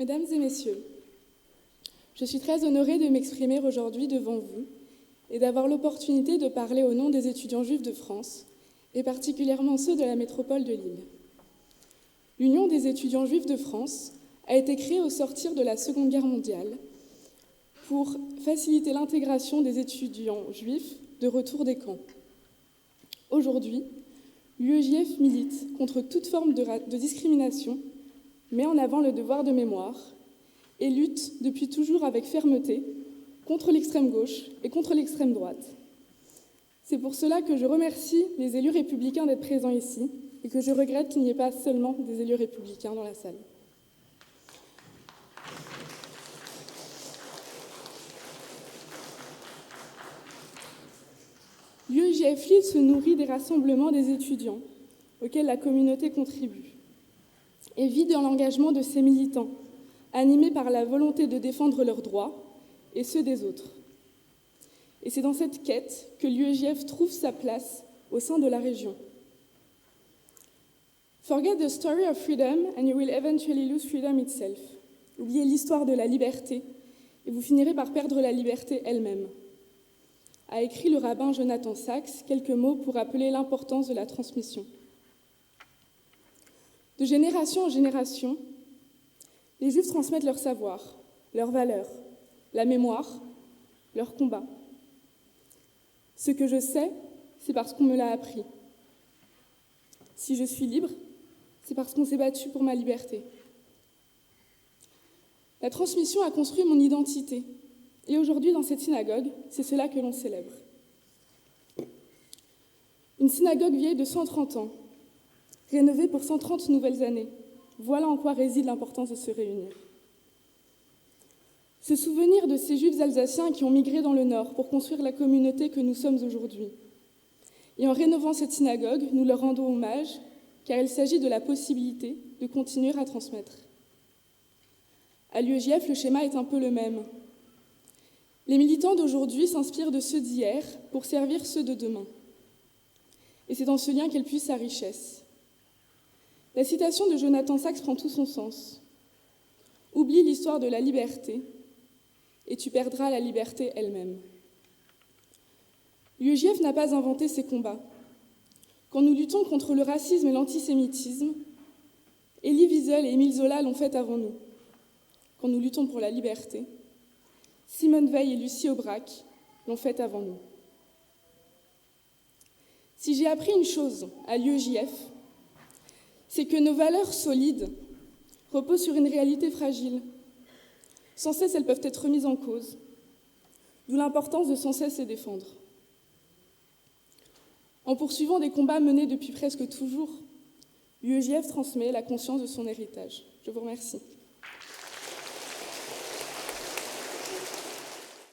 Mesdames et messieurs, je suis très honorée de m'exprimer aujourd'hui devant vous et d'avoir l'opportunité de parler au nom des étudiants juifs de France, et particulièrement ceux de la métropole de Lille. L'Union des étudiants juifs de France a été créée au sortir de la Seconde Guerre mondiale pour faciliter l'intégration des étudiants juifs de retour des camps. Aujourd'hui, l'UEJF milite contre toute forme de discrimination, met en avant le devoir de mémoire et lutte depuis toujours avec fermeté contre l'extrême gauche et contre l'extrême droite. C'est pour cela que je remercie les élus républicains d'être présents ici et que je regrette qu'il n'y ait pas seulement des élus républicains dans la salle. L'UEJF Lille se nourrit des rassemblements des étudiants auxquels la communauté contribue et vit dans l'engagement de ses militants, animés par la volonté de défendre leurs droits et ceux des autres. Et c'est dans cette quête que l'UEJF trouve sa place au sein de la région. Forget the story of freedom and you will eventually lose freedom itself. Oubliez l'histoire de la liberté et vous finirez par perdre la liberté elle-même, a écrit le rabbin Jonathan Sachs quelques mots pour rappeler l'importance de la transmission. De génération en génération, les Juifs transmettent leur savoir, leurs valeurs, la mémoire, leur combat. Ce que je sais, c'est parce qu'on me l'a appris. Si je suis libre, c'est parce qu'on s'est battu pour ma liberté. La transmission a construit mon identité. Et aujourd'hui, dans cette synagogue, c'est cela que l'on célèbre. Une synagogue vieille de 130 ans, rénovée pour 130 nouvelles années. Voilà en quoi réside l'importance de se réunir. Se souvenir de ces Juifs alsaciens qui ont migré dans le Nord pour construire la communauté que nous sommes aujourd'hui. Et en rénovant cette synagogue, nous leur rendons hommage, car il s'agit de la possibilité de continuer à transmettre. À l'UEJF, le schéma est un peu le même. Les militants d'aujourd'hui s'inspirent de ceux d'hier pour servir ceux de demain. Et c'est dans ce lien qu'elle puise sa richesse. La citation de Jonathan Sachs prend tout son sens. Oublie l'histoire de la liberté et tu perdras la liberté elle-même. L'UEJF n'a pas inventé ces combats. Quand nous luttons contre le racisme et l'antisémitisme, Elie Wiesel et Émile Zola l'ont fait avant nous. Quand nous luttons pour la liberté, Simone Veil et Lucie Aubrac l'ont fait avant nous. Si j'ai appris une chose à l'UEJF, c'est que nos valeurs solides reposent sur une réalité fragile. Sans cesse, elles peuvent être remises en cause, d'où l'importance de sans cesse les défendre. En poursuivant des combats menés depuis presque toujours, l'UEJF transmet la conscience de son héritage. Je vous remercie.